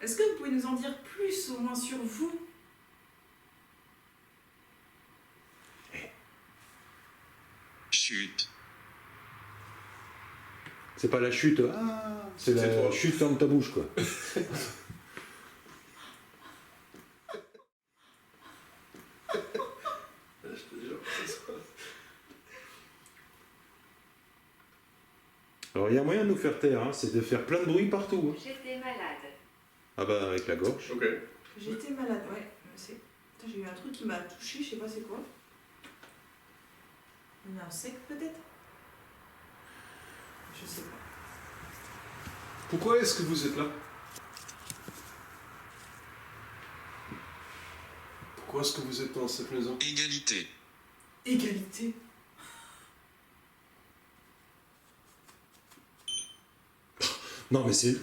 Est-ce que vous pouvez nous en dire plus, au moins sur vous? Chut. C'est pas la chute, ah, c'est C'est la toi. chute ferme ta bouche, quoi. Je te jure, c'est ça. Alors il y a moyen de nous faire taire, hein, c'est de faire plein de bruit partout. Hein. J'étais malade. Ah bah avec la gorge. Ok. J'étais malade, ouais. Putain, j'ai eu un truc qui m'a touché, je sais pas c'est quoi. Une insecte peut-être? Je sais pas. Pourquoi est-ce que vous êtes là? Pourquoi est-ce que vous êtes dans cette maison? Égalité. Égalité. Non mais c'est...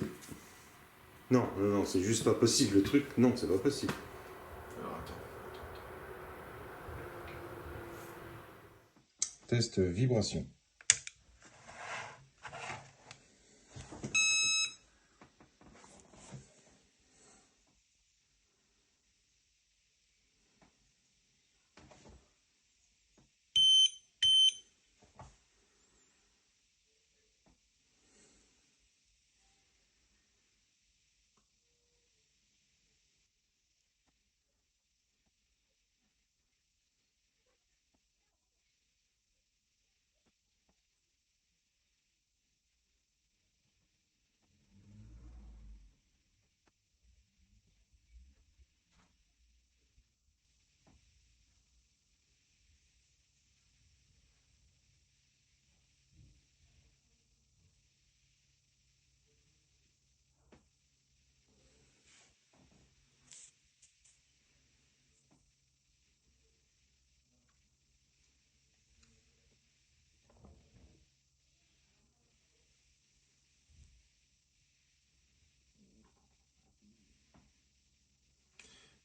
Non, c'est juste pas possible le truc. Non, c'est pas possible. Alors attends. Test vibration.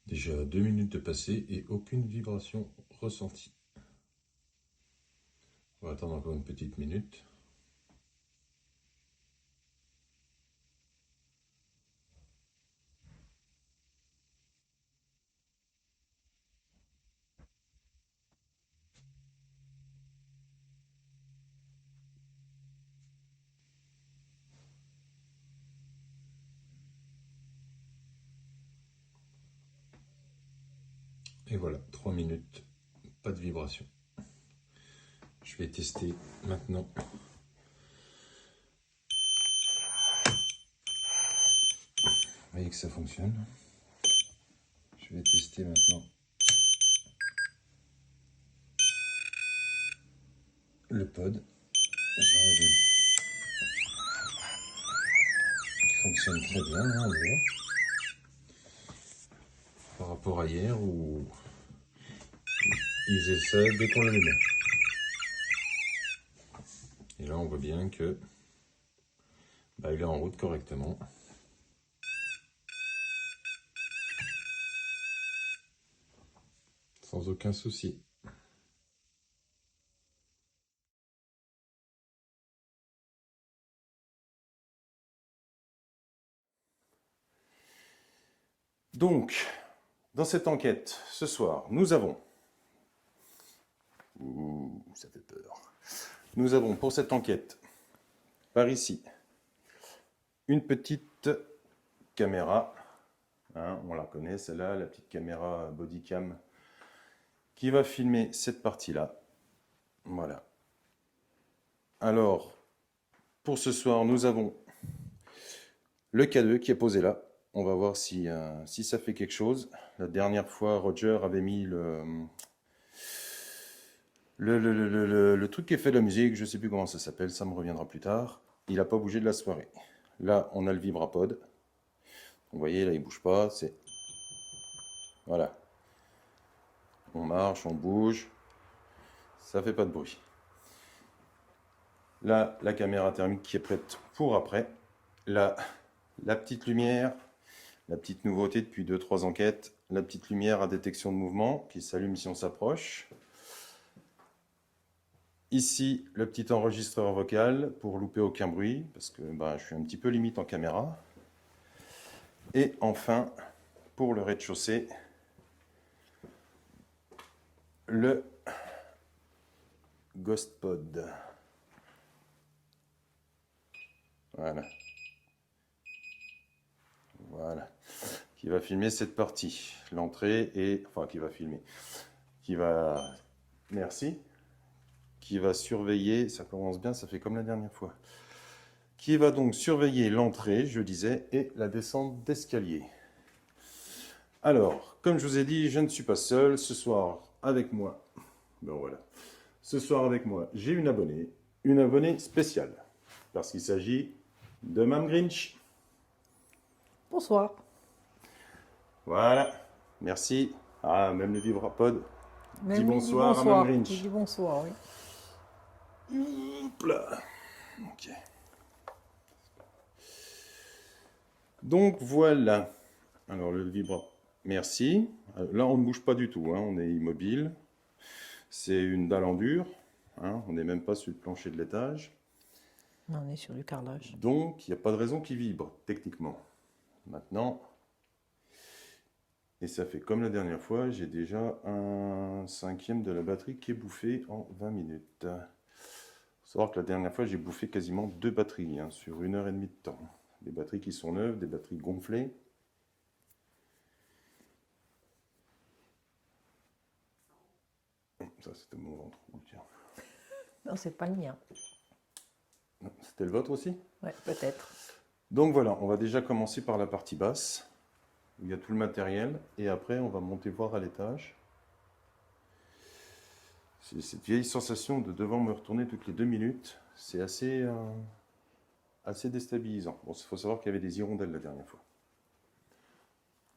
Déjà 2 minutes de passé et aucune vibration ressentie. On va attendre encore une petite minute. Et voilà, 3 minutes, pas de vibration. Je vais tester maintenant. Vous voyez que ça fonctionne. Je vais tester maintenant le pod. J'aurais vu qui fonctionne très bien, hein, on voit. Par rapport à hier où il faisait ça dès qu'on l'allumait. Et là on voit bien que il est en route correctement. Sans aucun souci. Donc, dans cette enquête, ce soir, nous avons... Ouh, ça fait peur. Nous avons pour cette enquête, par ici, une petite caméra. Hein, on la connaît, celle-là, la petite caméra bodycam qui va filmer cette partie-là. Voilà. Alors, pour ce soir, nous avons le K2 qui est posé là. On va voir si ça fait quelque chose. La dernière fois, Roger avait mis le truc qui est fait de la musique. Je ne sais plus comment ça s'appelle, ça me reviendra plus tard. Il n'a pas bougé de la soirée. Là, on a le vibrapod. Vous voyez, là, il ne bouge pas. C'est... Voilà. On marche, on bouge. Ça fait pas de bruit. Là, la caméra thermique qui est prête pour après. Là, la petite lumière, la petite nouveauté depuis 2-3 enquêtes, la petite lumière à détection de mouvement qui s'allume si on s'approche. Ici, le petit enregistreur vocal pour louper aucun bruit, parce que je suis un petit peu limite en caméra. Et enfin, pour le rez-de-chaussée, le Ghost Pod. Voilà. Voilà. Qui va filmer cette partie. L'entrée et... Enfin, qui va filmer. Qui va... Merci. Qui va surveiller... Ça commence bien, ça fait comme la dernière fois. Qui va donc surveiller l'entrée, je disais, et la descente d'escalier. Alors, comme je vous ai dit, je ne suis pas seul. Ce soir, avec moi... Ben voilà. Ce soir, avec moi, j'ai une abonnée spéciale. Parce qu'il s'agit de Mme Grinch. Bonsoir. Voilà, merci. Ah, même le vibrapod. Mais Dis oui, bonsoir à Mme Grinch. Il dit bonsoir, oui. Hop là. Ok. Donc voilà. Alors le vibrapod. Merci. Là, on ne bouge pas du tout, hein, on est immobile. C'est une dalle en dur. Hein, on n'est même pas sur le plancher de l'étage. On est sur du carrelage. Donc, il n'y a pas de raison qu'il vibre, techniquement. Maintenant, et ça fait comme la dernière fois, j'ai déjà un cinquième de la batterie qui est bouffé en 20 minutes. Il faut savoir que la dernière fois, j'ai bouffé quasiment 2 batteries hein, sur 1h30 de temps. Des batteries qui sont neuves, des batteries gonflées. Ça, c'était mon ventre. Tiens. Non, c'est pas le mien. C'était le vôtre aussi? Ouais, peut-être. Donc voilà, on va déjà commencer par la partie basse, où il y a tout le matériel, et après on va monter voir à l'étage. C'est cette vieille sensation de devoir me retourner toutes les 2 minutes, c'est assez déstabilisant. Bon, il faut savoir qu'il y avait des hirondelles la dernière fois.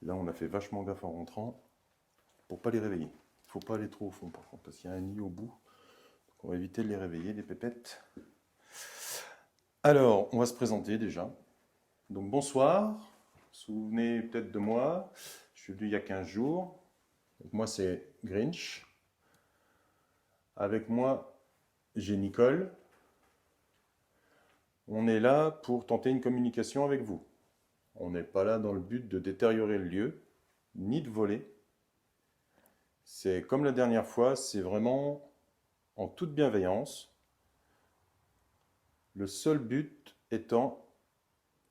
Là, on a fait vachement gaffe en rentrant, pour pas les réveiller. Il ne faut pas aller trop au fond par contre, parce qu'il y a un nid au bout. Donc, on va éviter de les réveiller, les pépettes. Alors, on va se présenter déjà. Donc bonsoir, vous vous souvenez peut-être de moi, je suis venu il y a 15 jours. Donc, moi c'est Grinch. Avec moi j'ai Nicole. On est là pour tenter une communication avec vous. On n'est pas là dans le but de détériorer le lieu, ni de voler. C'est comme la dernière fois, c'est vraiment en toute bienveillance. Le seul but étant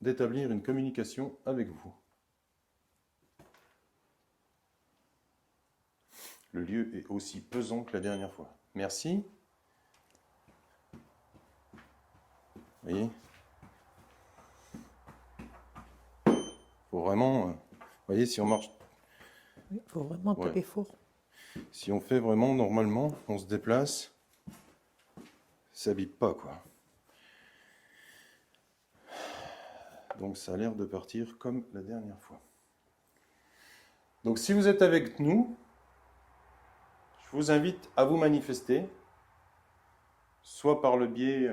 d'établir une communication avec vous. Le lieu est aussi pesant que la dernière fois. Merci. Vous voyez ? Faut vraiment... vous voyez, si on marche... Il faut vraiment Ouais. taper fort. Si on fait vraiment normalement, on se déplace, ça bip pas, quoi. Donc ça a l'air de partir comme la dernière fois. Donc si vous êtes avec nous, je vous invite à vous manifester, soit par le biais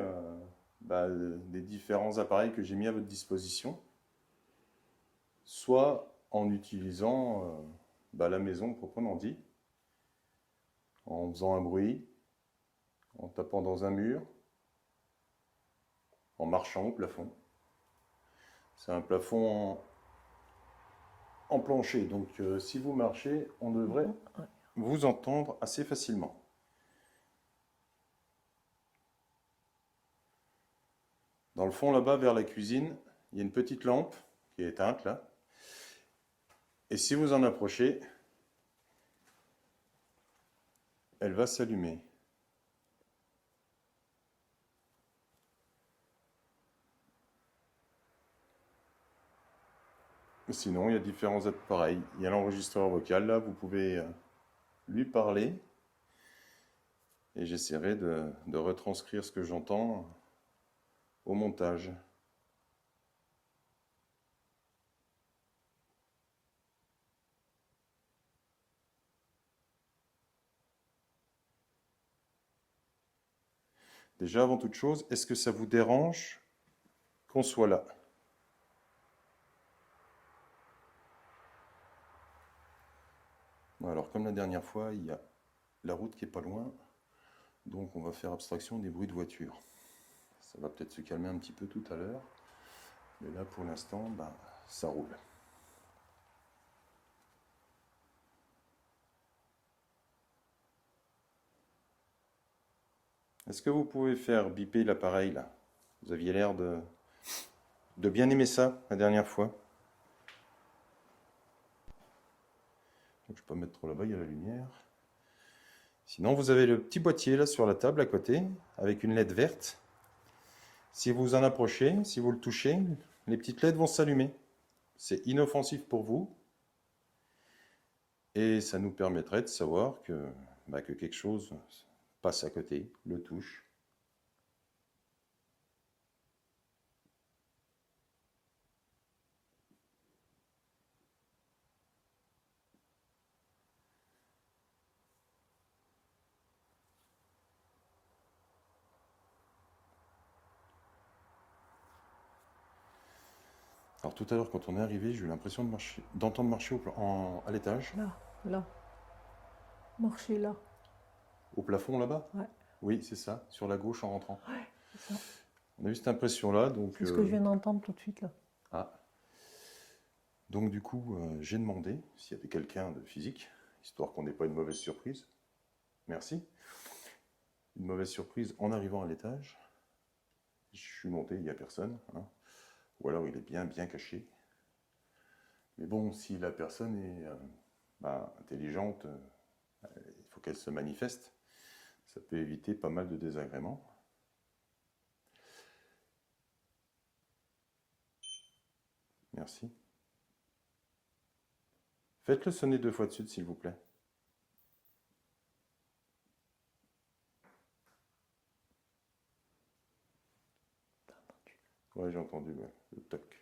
des différents appareils que j'ai mis à votre disposition, soit en utilisant la maison proprement dit, en faisant un bruit, en tapant dans un mur, en marchant au plafond. C'est un plafond en plancher, donc si vous marchez, on devrait vous entendre assez facilement. Dans le fond, là-bas, vers la cuisine, il y a une petite lampe qui est éteinte, là. Et si vous en approchez, elle va s'allumer. Sinon, il y a différents appareils. Il y a l'enregistreur vocal, là, vous pouvez lui parler. Et j'essaierai de retranscrire ce que j'entends au montage. Déjà, avant toute chose, est-ce que ça vous dérange qu'on soit là ? Alors, comme la dernière fois, il y a la route qui est pas loin, donc on va faire abstraction des bruits de voiture. Ça va peut-être se calmer un petit peu tout à l'heure, mais là, pour l'instant, ça roule. Est-ce que vous pouvez faire biper l'appareil là? Vous aviez l'air de bien aimer ça la dernière fois. Donc, je peux pas mettre trop là-bas, il y a la lumière. Sinon, vous avez le petit boîtier là sur la table à côté, avec une LED verte. Si vous en approchez, si vous le touchez, les petites LED vont s'allumer. C'est inoffensif pour vous. Et ça nous permettrait de savoir que quelque chose passe à côté, le touche. Alors tout à l'heure, quand on est arrivé, j'ai eu l'impression d'entendre marcher à l'étage. Là. Marcher là. Au plafond là-bas? Ouais. Oui, c'est ça, sur la gauche en rentrant. Ouais, c'est ça. On a eu cette impression-là, donc... C'est ce que je viens d'entendre tout de suite là. Ah. Donc du coup, j'ai demandé s'il y avait quelqu'un de physique, histoire qu'on n'ait pas une mauvaise surprise. Merci. Une mauvaise surprise en arrivant à l'étage. Je suis monté, il n'y a personne. Hein. Ou alors il est bien caché. Mais bon, si la personne est intelligente, il faut qu'elle se manifeste. Ça peut éviter pas mal de désagréments. Merci. Faites-le sonner 2 fois de suite, s'il vous plaît. T'as entendu? Ouais, j'ai entendu, ouais, le toc.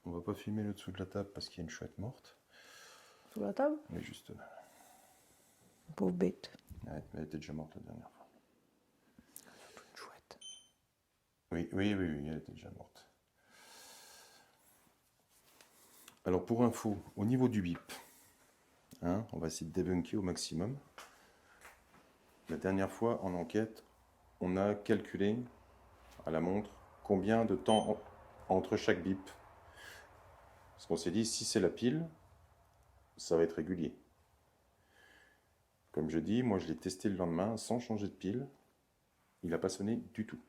On va pas filmer le dessous de la table parce qu'il y a une chouette morte. Sous la table? Mais juste... Pauvre bête. Ouais, elle était déjà morte la dernière fois. Surtout une chouette. Oui, elle était déjà morte. Alors pour info, au niveau du bip, hein, on va essayer de débunker au maximum. La dernière fois, en enquête, on a calculé à la montre combien de temps entre chaque bip. Parce qu'on s'est dit, si c'est la pile, ça va être régulier. Comme je dis, moi je l'ai testé le lendemain sans changer de pile. Il n'a pas sonné du tout.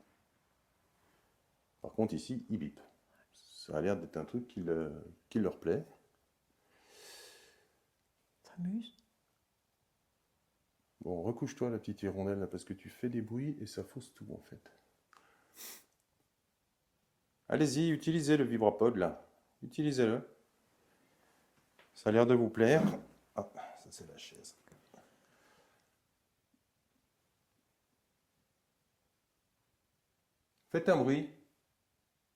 Par contre ici, il bip. Ça a l'air d'être un truc qui leur plaît. S'amuse. Bon, recouche-toi la petite hirondelle là, parce que tu fais des bruits et ça fausse tout en fait. Allez-y, utilisez le vibrapod là. Utilisez-le. Ça a l'air de vous plaire. Ah, ça c'est la chaise. Faites un bruit.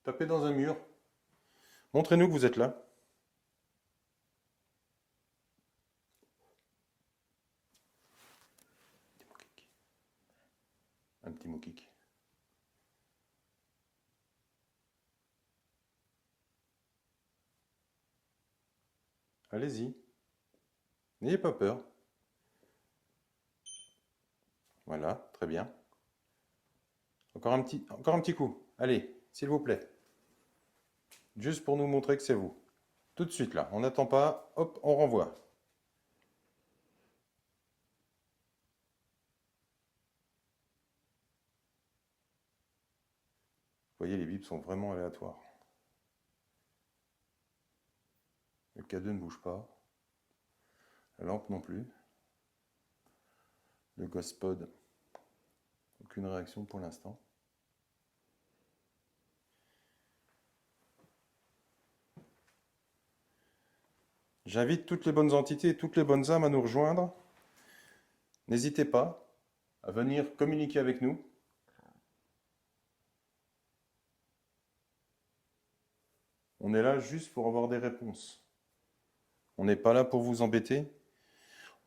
Tapez dans un mur. Montrez-nous que vous êtes là. Un petit mot kick. Allez-y. N'ayez pas peur. Voilà, très bien. Encore un petit coup. Allez, s'il vous plaît. Juste pour nous montrer que c'est vous. Tout de suite là, on n'attend pas. Hop, on renvoie. Vous voyez, les bips sont vraiment aléatoires. Le K2 ne bouge pas. La lampe non plus. Le Ghostpod, aucune réaction pour l'instant. J'invite toutes les bonnes entités et toutes les bonnes âmes à nous rejoindre. N'hésitez pas à venir communiquer avec nous. On est là juste pour avoir des réponses. On n'est pas là pour vous embêter.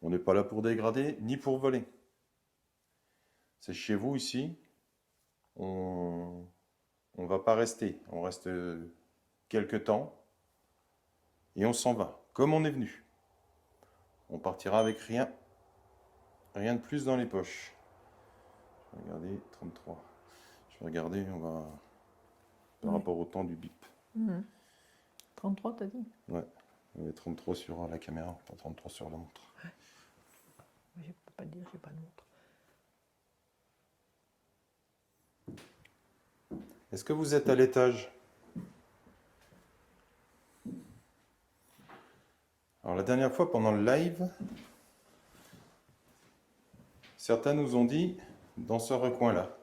On n'est pas là pour dégrader, ni pour voler. C'est chez vous ici. On ne va pas rester. On reste quelques temps. Et on s'en va, comme on est venu. On partira avec rien. Rien de plus dans les poches. Je vais regarder, 33. Je vais regarder, on va... Par rapport au temps du bip. 33, t'as dit? Ouais. Et 33 sur la caméra, pas 33 sur la montre. Je peux pas te dire, j'ai pas de montre. Est-ce que vous êtes à l'étage? Alors la dernière fois pendant le live, certains nous ont dit dans ce recoin-là.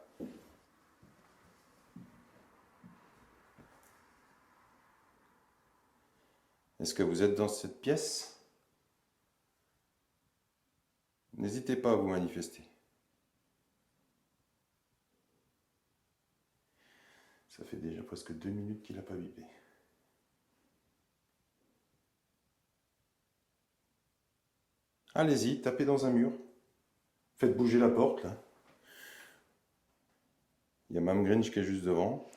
Est-ce que vous êtes dans cette pièce? N'hésitez pas à vous manifester. Ça fait déjà presque 2 minutes qu'il n'a pas bipé. Allez-y, tapez dans un mur. Faites bouger la porte, là. Il y a Mme Grinch qui est juste devant.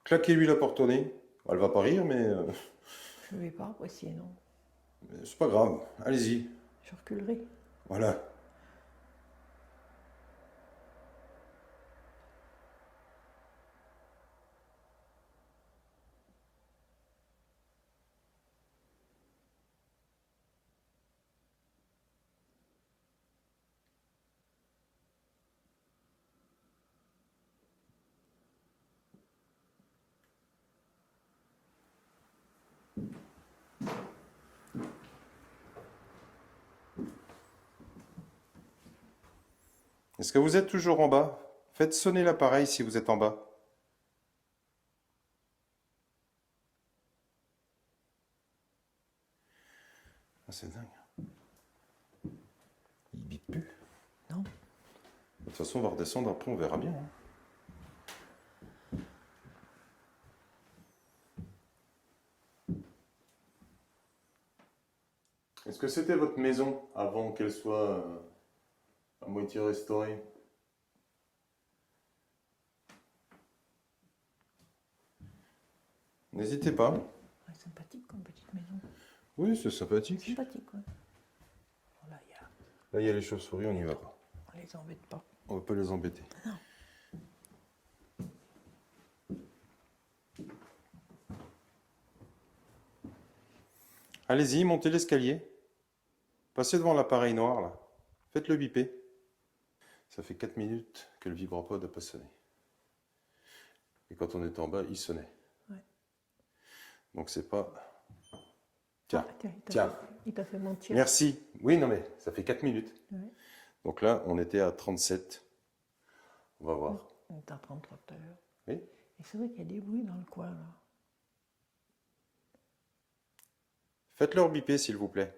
Claquez-lui la porte au nez. Elle va pas rire, mais Je vais pas apprécier, non. c'est pas grave. Allez-y. Je reculerai. Voilà. Est-ce que vous êtes toujours en bas? Faites sonner l'appareil si vous êtes en bas. Ah, c'est dingue. Il bip plus. Non. De toute façon, on va redescendre, après on verra bien. Hein. Est-ce que c'était votre maison avant qu'elle soit à moitié restaurée? N'hésitez pas. Ouais, sympathique comme petite maison. Oui, c'est sympathique. Sympathique, ouais. Bon, là, Là, il y a les chauves-souris, on n'y va pas. on les embête pas. On va pas les embêter. Allez-y, montez l'escalier. Passez devant l'appareil noir, là. Faites-le biper. Ça fait 4 minutes que le vibropod n'a pas sonné. Et quand on était en bas, il sonnait. Ouais. Donc c'est pas... Tiens, Ah, tiens, tiens. Il t'a fait mentir. Merci. Oui, non mais ça fait 4 minutes. Ouais. Donc là, on était à 37. On va voir. On est à 33 tout à l'heure. Oui. Et c'est vrai qu'il y a des bruits dans le coin, là. Faites-leur biper, s'il vous plaît.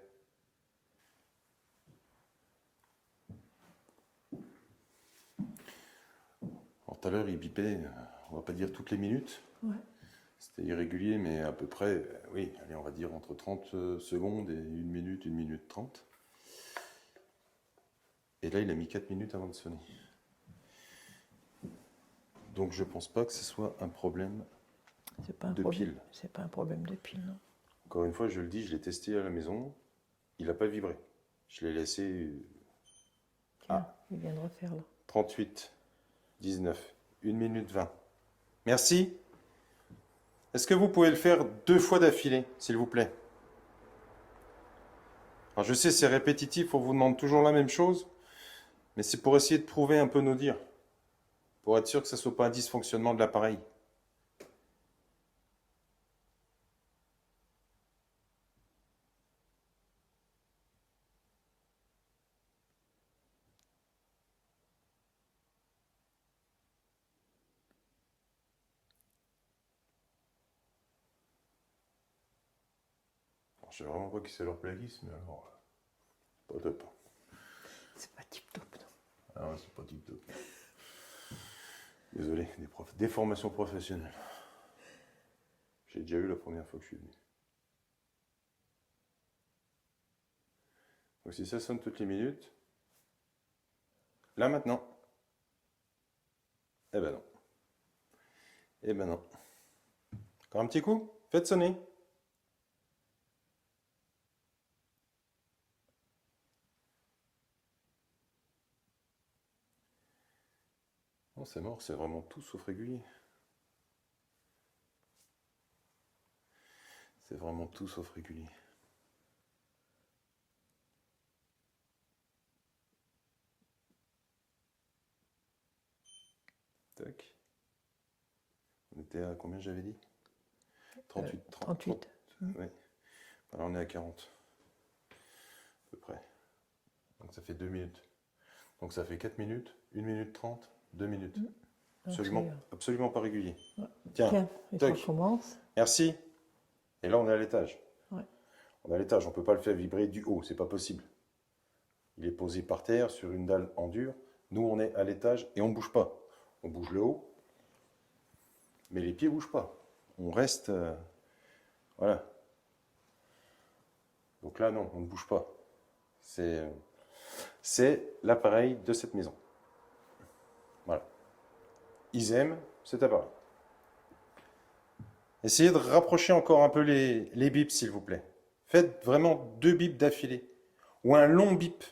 Alors tout à l'heure, il bipait, on va pas dire toutes les minutes. Ouais. C'était irrégulier, mais à peu près, oui, allez, on va dire entre 30 secondes et 1 minute 30. Et là, il a mis 4 minutes avant de sonner. Donc je pense pas que ce soit un problème C'est pas un de problème. pile. C'est pas un problème de pile, non. Encore une fois, je le dis, je l'ai testé à la maison, il n'a pas vibré. Je l'ai laissé Tiens, il vient de refaire, là. 38, 19, 1 minute 20. Merci. Est-ce que vous pouvez le faire 2 fois d'affilée, s'il vous plaît? Alors je sais, c'est répétitif, on vous demande toujours la même chose, mais c'est pour essayer de prouver un peu nos dires, pour être sûr que ça ne soit pas un dysfonctionnement de l'appareil. Alors, je sais vraiment pas qui c'est leur playlist, mais alors, pas top. C'est pas tip-top, non. Ah ouais, c'est pas tip top. Désolé, des formations professionnelles. J'ai déjà eu la première fois que je suis venu. Donc si ça sonne toutes les minutes, là maintenant, eh ben non. Eh ben non. Encore un petit coup? Faites sonner. Non, c'est mort, c'est vraiment tout sauf régulier. vraiment tout sauf régulier. Tac. On était à combien j'avais dit? 38. 38. Ouais. Alors on est à 40. À peu près. Donc ça fait 2 minutes. Donc ça fait 4 minutes, 1 minute 30, 2 minutes. Absolument, absolument pas régulier. Ouais. Tiens, et toc. ça commence. Merci. Et là on est à l'étage. Ouais. On est à l'étage, on peut pas le faire vibrer du haut, c'est pas possible. Il est posé par terre sur une dalle en dur. Nous on est à l'étage et on ne bouge pas. On bouge le haut, mais les pieds bougent pas. On reste, voilà. Donc là non, on ne bouge pas. C'est l'appareil de cette maison. Voilà. Ils aiment cet appareil. Essayez de rapprocher encore un peu les bips, s'il vous plaît. Faites vraiment 2 bips d'affilée. Ou un long bip.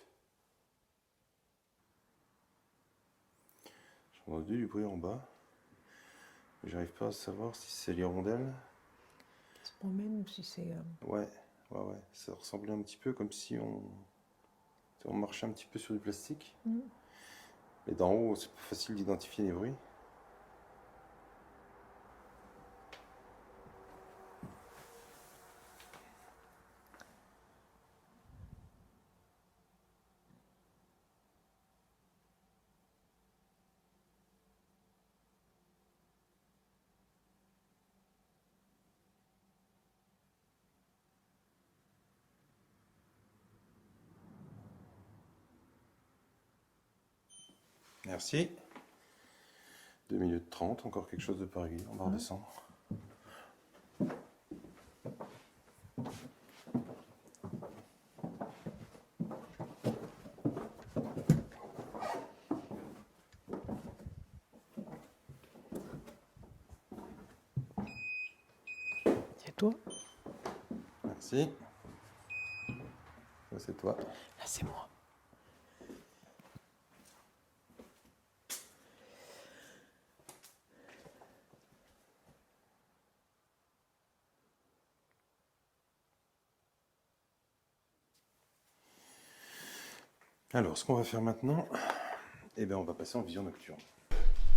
J'ai entendu du bruit en bas. J'arrive pas à savoir si c'est l'hirondelle. Qui se promène ou si c'est... Ouais. Ça ressemblait un petit peu comme si on marchait un petit peu sur du plastique. Mais d'en haut, c'est pas facile d'identifier les bruits. Merci. 2 minutes 30, encore quelque chose de pas régulier. On va redescendre. C'est toi? Merci. Ça, c'est toi. Là, c'est moi. Alors, ce qu'on va faire maintenant, eh bien, on va passer en vision nocturne.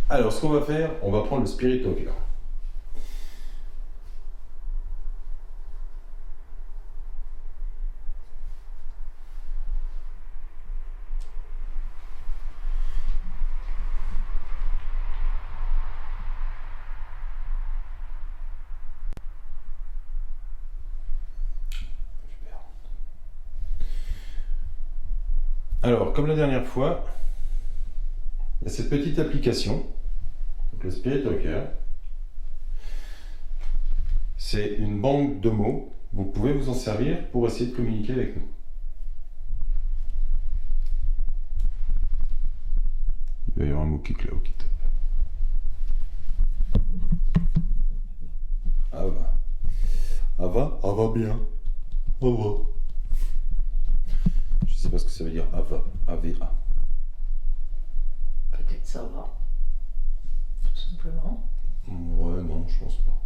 Alors, ce qu'on va faire, on va prendre le Spirit Talker. Alors, comme la dernière fois, il y a cette petite application, donc le Spirit Talker. C'est une banque de mots. Vous pouvez vous en servir pour essayer de communiquer avec nous. Il va y avoir un mot qui claque, qui tape. Ah va. Ah va? Ah va bien. Ah va. Je sais pas ce que ça veut dire AVA. AVA. Peut-être ça va. Tout simplement. Ouais, non, je pense pas.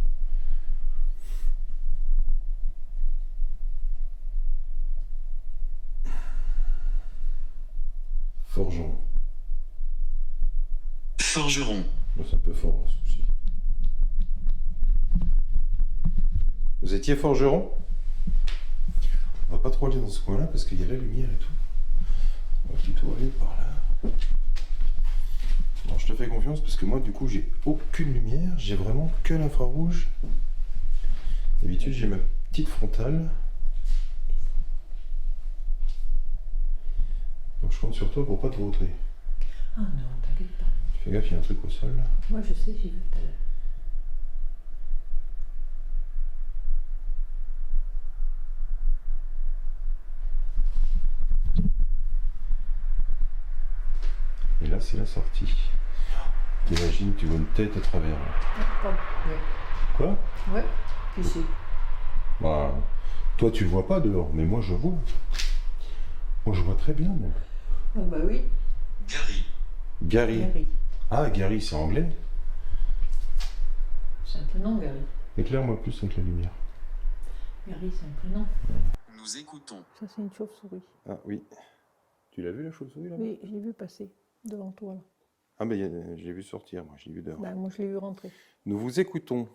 Forgeron. Forgeron. C'est un peu fort, ce souci. Vous étiez forgeron? On va pas trop aller dans ce coin-là parce qu'il y a la lumière et tout. On va plutôt aller par là. Bon, je te fais confiance parce que moi, du coup, j'ai aucune lumière. J'ai vraiment que l'infrarouge. D'habitude, j'ai ma petite frontale. Donc, je compte sur toi pour pas te vautrer. Ah non, t'inquiète pas. Fais gaffe, il y a un truc au sol. Là. Moi, je sais, j'y vais tout à l'heure. Et là, c'est la sortie. T'imagines, tu vois une tête à travers. Là. Ah, pardon. Ouais. Quoi? Ouais. Qui c'est? Bah, toi, tu le vois pas dehors, mais moi, je vois. Moi, je vois très bien, même. Ah bah oui. Gary. Gary. Gary. Ah, Gary, c'est anglais. C'est un peu non, Gary. Éclaire-moi plus avec la lumière. Perry, c'est un prénom. Nous écoutons. Ça, c'est une chauve-souris. Ah oui. Tu l'as vu la chauve-souris là? Oui, je l'ai vu passer devant toi, là. Ah ben je l'ai vu sortir, moi je l'ai vu dehors. Ben, moi, je l'ai vu rentrer. Nous vous écoutons.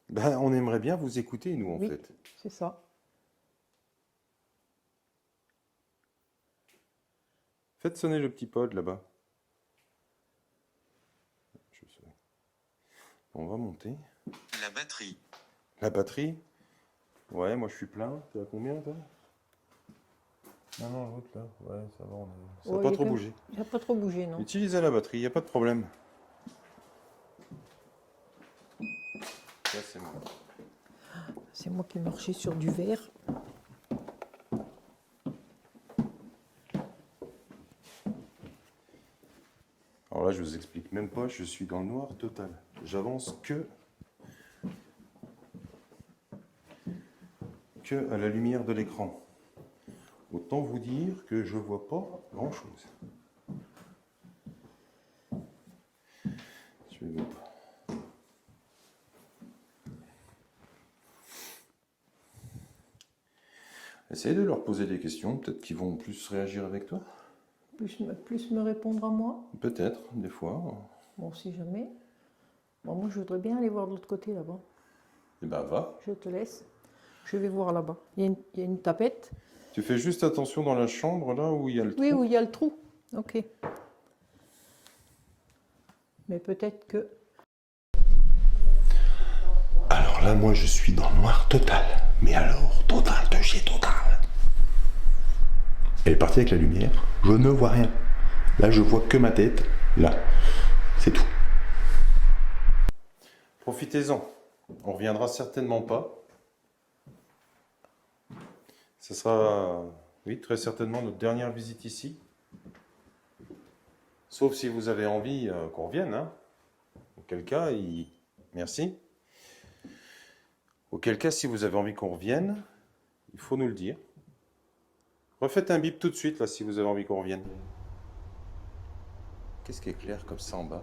Ben, on aimerait bien vous écouter, nous, en Oui. fait. C'est ça. Faites sonner le petit pod là-bas. On va monter. La batterie. La batterie. Ouais, moi je suis plein. Tu as combien, toi? Non, l'autre là. Ouais, ça va. Ça n'a Ouais, pas il est trop quand- bougé. Il n'a pas trop bougé, non. Utilisez la batterie, il n'y a pas de problème. Ça, c'est moi. C'est moi qui marchais sur du verre. Alors là, je vous explique même pas, je suis dans le noir total. J'avance que à la lumière de l'écran. Autant vous dire que je vois pas grand-chose. Je vais vous... Essayez de leur poser des questions, peut-être qu'ils vont plus réagir avec toi. Plus me répondre à moi. Peut-être, des fois. Bon, si jamais. Bon, moi, je voudrais bien aller voir de l'autre côté, là-bas. Eh ben va. Je te laisse. Je vais voir là-bas. Il y a une tapette. Tu fais juste attention dans la chambre, là où il y a le Oui, trou. où il y a le trou. Ok. Mais peut-être que... Alors là, moi, je suis dans le noir total. Mais alors, total de chez total. Elle est partie avec la lumière. Je ne vois rien. Là, je vois que ma tête. Là. C'est tout. Profitez-en. On reviendra certainement pas. Ce sera, oui, très certainement notre dernière visite ici. Sauf si vous avez envie qu'on revienne. Hein. Auquel cas, merci. Auquel cas, si vous avez envie qu'on revienne, il faut nous le dire. Refaites un bip tout de suite, là, si vous avez envie qu'on revienne. Qu'est-ce qui est clair comme ça en bas?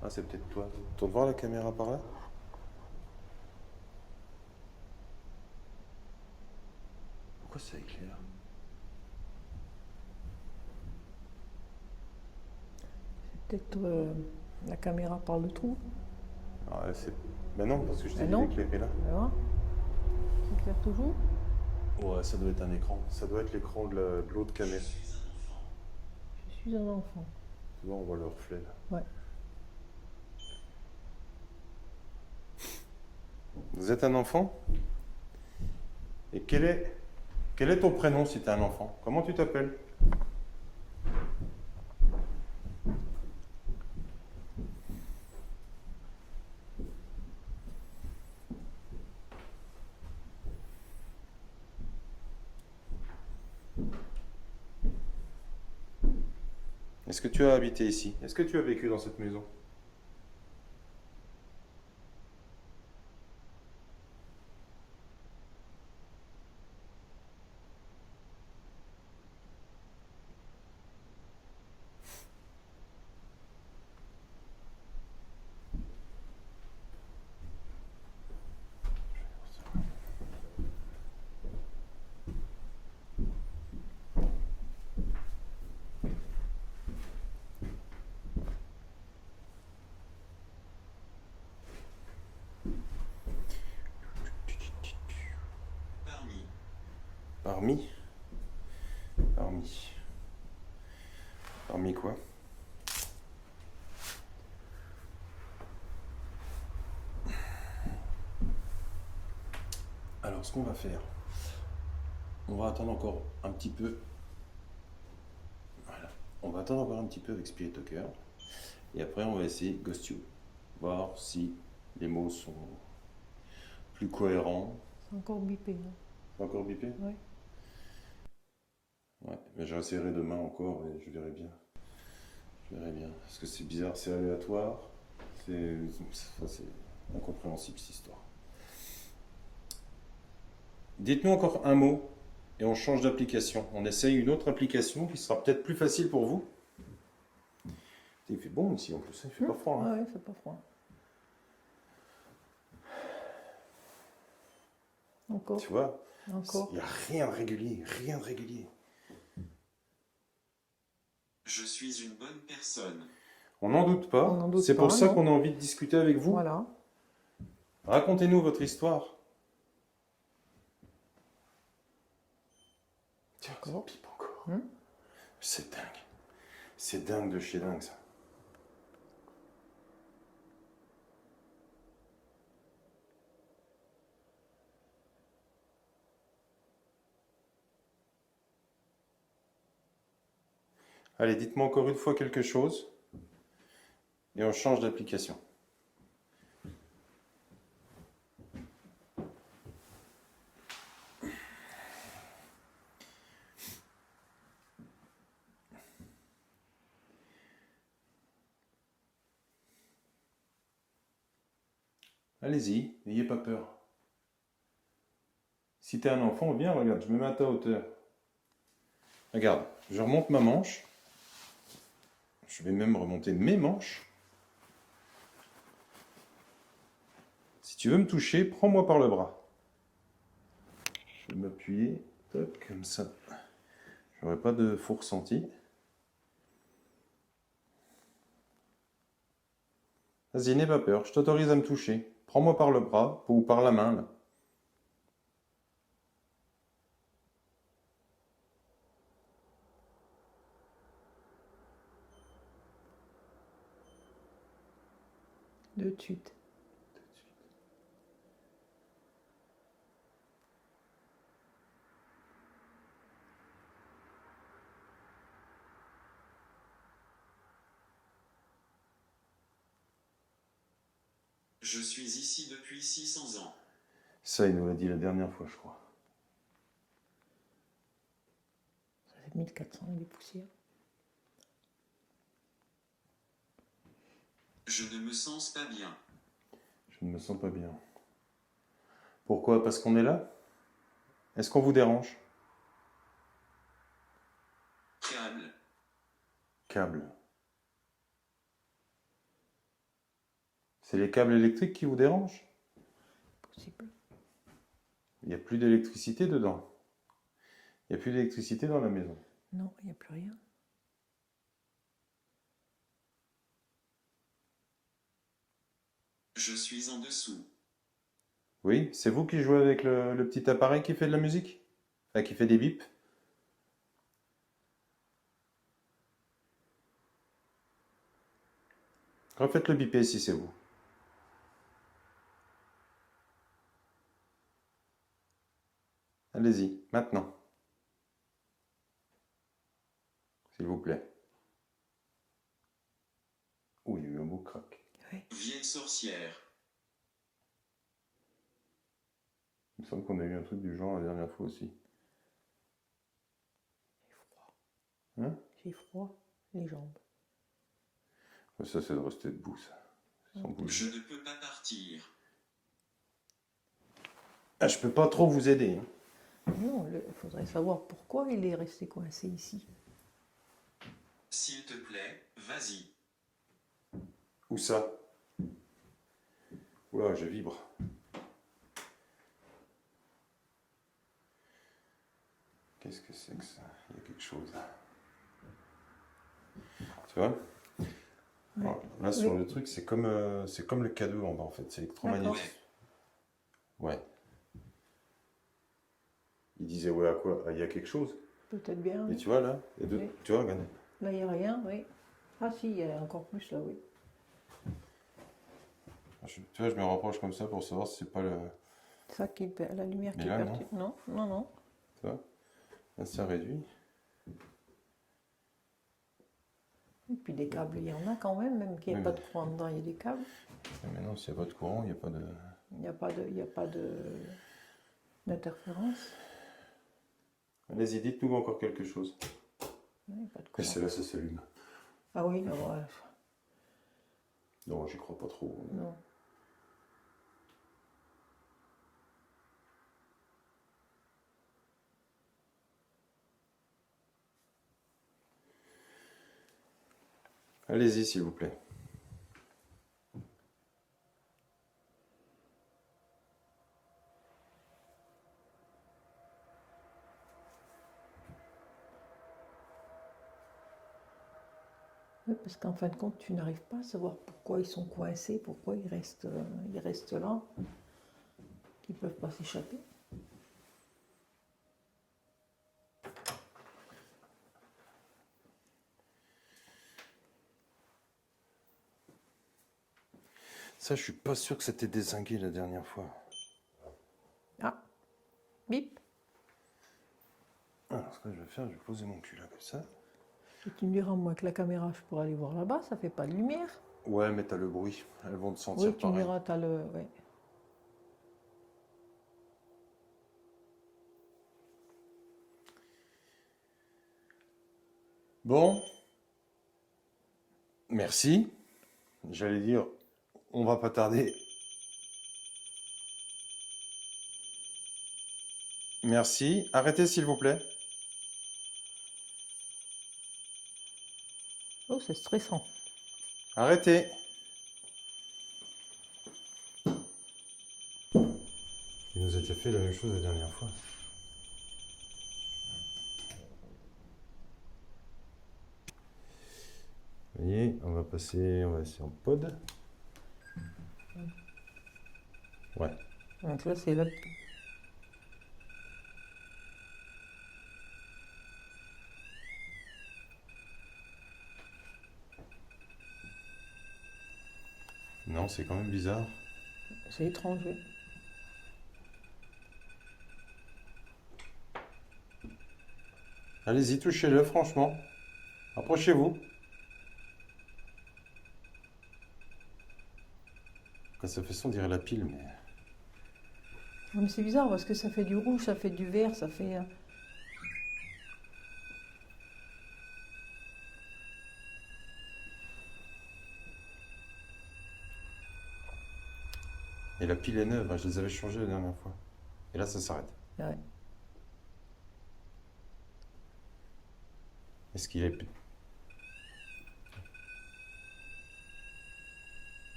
Ah, c'est peut-être toi. Tourne voir la caméra par là. Pourquoi ça éclaire? Peut-être la caméra par le trou. Ah, ben non, parce que je t'ai Ben dit non. d'éclairer là. Alors, ça éclaire toujours. Ouais, ça doit être un écran. Ça doit être l'écran de l'autre caméra. Je suis un enfant. Tu vois, on voit le reflet là. Ouais. Vous êtes un enfant? Et quel est ton prénom si tu es un enfant? Comment tu t'appelles? Est-ce que tu as habité ici? Est-ce que tu as vécu dans cette maison? Parmi. Parmi? Parmi quoi? Alors, ce qu'on va faire, on va attendre encore un petit peu. Voilà. On va attendre encore un petit peu avec Spirit Talker. Et après, on va essayer Ghost You. Voir si les mots sont plus cohérents. C'est encore bipé. Là. C'est encore bipé? Oui. Ouais, mais je réessayerai demain encore et je verrai bien. Je verrai bien. Parce que c'est bizarre, c'est aléatoire. C'est incompréhensible cette histoire. Dites-nous encore un mot et on change d'application. On essaye une autre application qui sera peut-être plus facile pour vous. Il fait bon ici en plus, il fait pas froid. Hein. Ah ouais, c'est pas froid. Encore. Tu vois, Encore. il n'y a rien de régulier, rien de régulier. Je suis une bonne personne. On n'en doute On pas. n'en doute C'est pour pas, ça non. qu'on a envie de discuter avec vous. Voilà. Racontez-nous votre histoire. Tiens, ça Encore. pipe encore. Hum. C'est dingue. C'est dingue de chez dingue, ça. Allez, dites-moi encore une fois quelque chose. Et on change d'application. Allez-y, n'ayez pas peur. Si t'es un enfant, viens, regarde, je me mets à ta hauteur. Regarde, je remonte ma manche. Je vais même remonter mes manches. Si tu veux me toucher, prends-moi par le bras. Je vais m'appuyer, toc, comme ça. J'aurai pas de faux ressenti. Vas-y, n'aie pas peur, je t'autorise à me toucher. Prends-moi par le bras ou par la main, là. De suite. Je suis ici depuis 600 ans. Ça, il nous l'a dit la dernière fois, je crois. Ça fait 1400 et des poussières. Je ne me sens pas bien. Je ne me sens pas bien. Pourquoi? Parce qu'on est là? Est-ce qu'on vous dérange? Câble. Câble. C'est les câbles électriques qui vous dérangent? Possible. Il n'y a plus d'électricité dedans. Il n'y a plus d'électricité dans la maison. Non, il n'y a plus rien. Je suis en dessous. Oui, c'est vous qui jouez avec le petit appareil qui fait de la musique? Enfin, qui fait des bips? Refaites-le biper si c'est vous. Allez-y, maintenant. S'il vous plaît. Oh, il y a eu un beau crack. Vieille sorcière. Il me semble qu'on a eu un truc du genre la dernière fois aussi. J'ai froid. Hein? J'ai froid. Les jambes. Ça, c'est de rester debout, ça. Sans bouger. Je ne peux pas partir. Ah, je peux pas trop vous aider, hein. Non, il faudrait savoir pourquoi il est resté coincé ici. S'il te plaît, vas-y. Où ça? Oula, je vibre. Qu'est-ce que c'est que ça? Il y a quelque chose. Tu vois? Alors, là, sur Oui. le truc, c'est comme le cadeau en bas, en fait. C'est électromagnétique. Ouais. Il disait, ouais, à quoi? Ah, il y a quelque chose. Peut-être bien. Et tu vois, là, il y a deux- Oui. tu vois, regarde. Là, il n'y a rien, oui. Ah si, il y a encore plus là, oui. Tu vois, je me rapproche comme ça pour savoir si c'est pas le... Ça qui la lumière Mais qui là, perturbe. Non, non, non. Tu vois? Là, ça réduit. Et puis des câbles, il y en a quand même qu'il n'y a Oui, pas mais- de courant dedans, il y a des câbles. Mais maintenant, s'il n'y a pas de courant, il n'y a pas de... Il n'y a pas d'interférence. Allez-y, dites-nous encore quelque chose. Il n'y a pas de Et courant. c'est là, ça s'allume. Ah oui, non, ouais, Non, j'y crois pas trop. non. Allez-y, s'il vous plaît. Oui, parce qu'en fin de compte, tu n'arrives pas à savoir pourquoi ils sont coincés, pourquoi ils restent là, qu'ils ne peuvent pas s'échapper. Ça, je suis pas sûr que c'était dézingué la dernière fois. Ah, bip. Alors, ce que je vais faire, je vais poser mon cul là comme ça. Et tu me diras, moi, que la caméra, je pourrais aller voir là-bas, ça fait pas de lumière. Ouais, mais t'as le bruit. Elles vont te sentir Oui, tu me pareil. diras, t'as le... Ouais. Bon. Merci. J'allais dire, on va pas tarder. Merci. Arrêtez, s'il vous plaît. Oh, c'est stressant. Arrêtez. Il nous a déjà fait la même chose la dernière fois. Vous voyez, on va passer en pod. Ouais. Donc là, c'est là. Non, c'est quand même bizarre. C'est étrange, oui. Allez-y, touchez-le, franchement. Approchez-vous. Quand ça fait ça, on dirait la pile, mais... Non, mais c'est bizarre parce que ça fait du rouge, ça fait du vert, ça fait... Et la pile est neuve, hein, je les avais changées la dernière fois. Et là, ça s'arrête. Ouais. Est-ce qu'il est...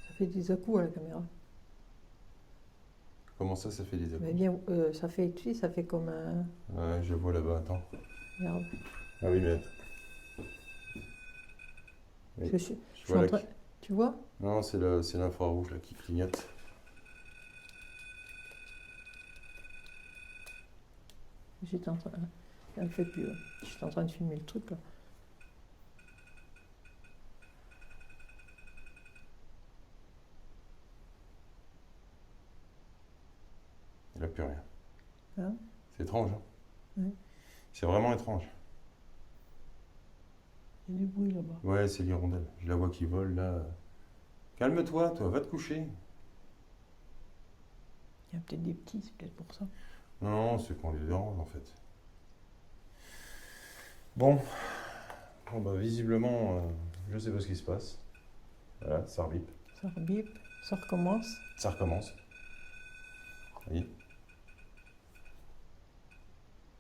Ça fait des à-coups à la caméra. Comment ça fait des Mais appels? bien, ça fait, tu sais, ça fait comme un... Ouais, je vois là-bas, attends. Regarde. Ah oui, mais... Oui, Je suis je vois en là train... Tu vois? Non, c'est l'infrarouge là qui clignote. J'étais en train... Elle ne fait plus. J'étais en train de filmer le truc, là. Il n'a plus rien. Hein? C'est étrange, hein? Oui. C'est vraiment étrange. Il y a du bruit là-bas. Ouais, c'est l'hirondelle. Je la vois qui vole là. Calme-toi, toi, va te coucher. Il y a peut-être des petits, c'est peut-être pour ça. Non, c'est qu'on les dérange en fait. Bon. Bon bah visiblement, je sais pas ce qui se passe. Voilà, ça rebip. Ça rebip, ça recommence. Ça recommence. Oui.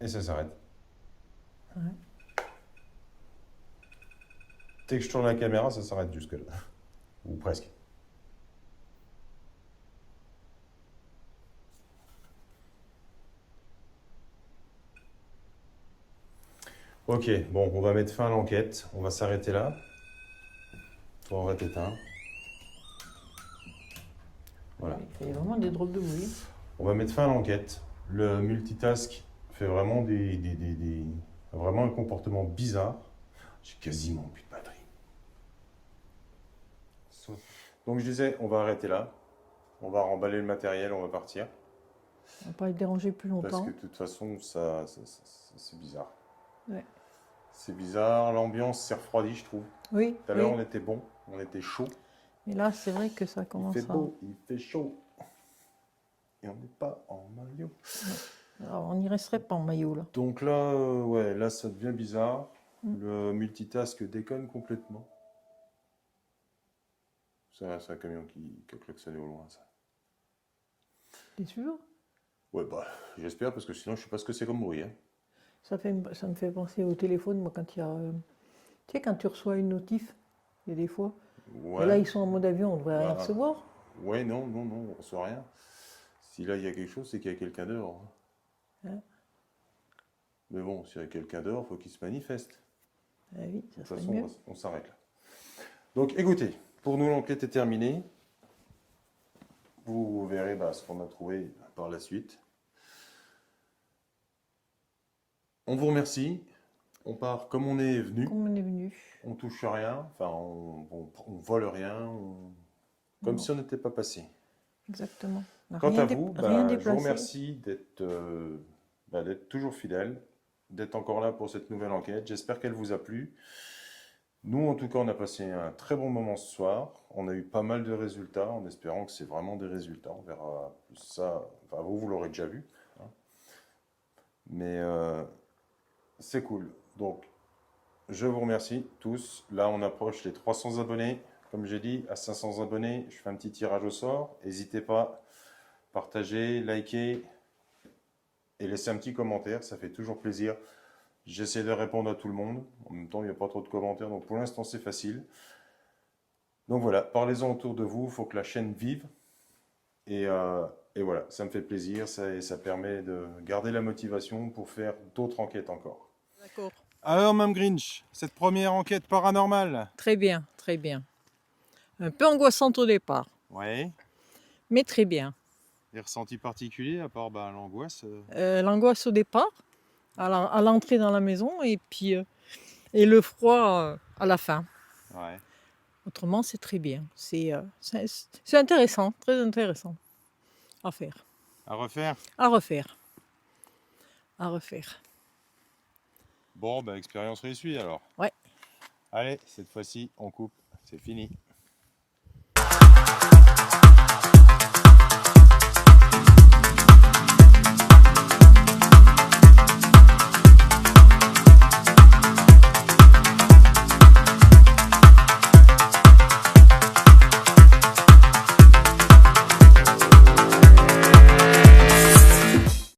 Et ça s'arrête. Ouais. Dès que je tourne la caméra, ça s'arrête jusque là. Ou presque. Ok, bon, on va mettre fin à l'enquête. On va s'arrêter là. Toi, on va t'éteindre. Voilà. Il y a vraiment des drôles de bruit. On va mettre fin à l'enquête. Le multitask fait vraiment vraiment un comportement bizarre. J'ai quasiment plus de batterie. Donc je disais, on va arrêter là. On va remballer le matériel, on va partir. On va pas le déranger plus Parce longtemps. que de toute façon, c'est bizarre. Ouais. C'est bizarre, l'ambiance s'est refroidie, je trouve. Oui, Tout à l'heure, oui. on était bon, on était chaud. Et là, c'est vrai que ça Il commence fait à... beau, il fait chaud. Et on n'est pas en maillot. Alors, on n'y resterait pas en maillot, là. Donc là, ouais, là, ça devient bizarre. Mm. Le multitask déconne complètement. C'est un camion qui a klaxonné au loin, ça. T'es sûr? Ouais, bah, j'espère, parce que sinon, je sais pas ce que c'est comme bruit. Hein. Ça me fait penser au téléphone, moi, quand il y a... Tu sais, quand tu reçois une notif, il y a des fois. Ouais. Et là, ils sont en mode avion, on devrait rien Bah, recevoir. Ouais, non, on reçoit rien. Si là, il y a quelque chose, c'est qu'il y a quelqu'un dehors. Hein? Mais bon, s'il y a quelqu'un dehors, il faut qu'il se manifeste. Ah oui, ça De toute serait façon, mieux. on s'arrête là. Donc écoutez, pour nous l'enquête est terminée. Vous verrez ce qu'on a trouvé par la suite. On vous remercie. On part comme on est venu. Comme on est venu. On touche rien. Enfin, on vole rien. Comme Non. si on n'était pas passé. Exactement. On n'a Quant rien à vous, rien je vous déplacé. remercie d'être toujours fidèle, d'être encore là pour cette nouvelle enquête. J'espère qu'elle vous a plu. Nous, en tout cas, on a passé un très bon moment ce soir. On a eu pas mal de résultats, en espérant que c'est vraiment des résultats. On verra ça. Enfin, vous l'aurez déjà vu. Hein. Mais c'est cool. Donc, je vous remercie tous. Là, on approche les 300 abonnés. Comme j'ai dit, à 500 abonnés, je fais un petit tirage au sort. N'hésitez pas, partagez, likez et laissez un petit commentaire. Ça fait toujours plaisir. J'essaie de répondre à tout le monde. En même temps, il n'y a pas trop de commentaires, donc pour l'instant, c'est facile. Donc voilà, parlez-en autour de vous. Il faut que la chaîne vive. Et voilà, ça me fait plaisir. Ça permet de garder la motivation pour faire d'autres enquêtes encore. D'accord. Alors, Mme Grinch, cette première enquête paranormale. Très bien, très bien. Un peu angoissante au départ, Ouais. mais très bien. Des ressentis particuliers à part l'angoisse L'angoisse au départ, à l'entrée dans la maison, et puis et le froid à la fin. Ouais. Autrement, c'est très bien. C'est intéressant, très intéressant à faire, À refaire. à refaire, à refaire. Bon, expérience réussie alors. Ouais. Allez, cette fois-ci, on coupe. C'est fini.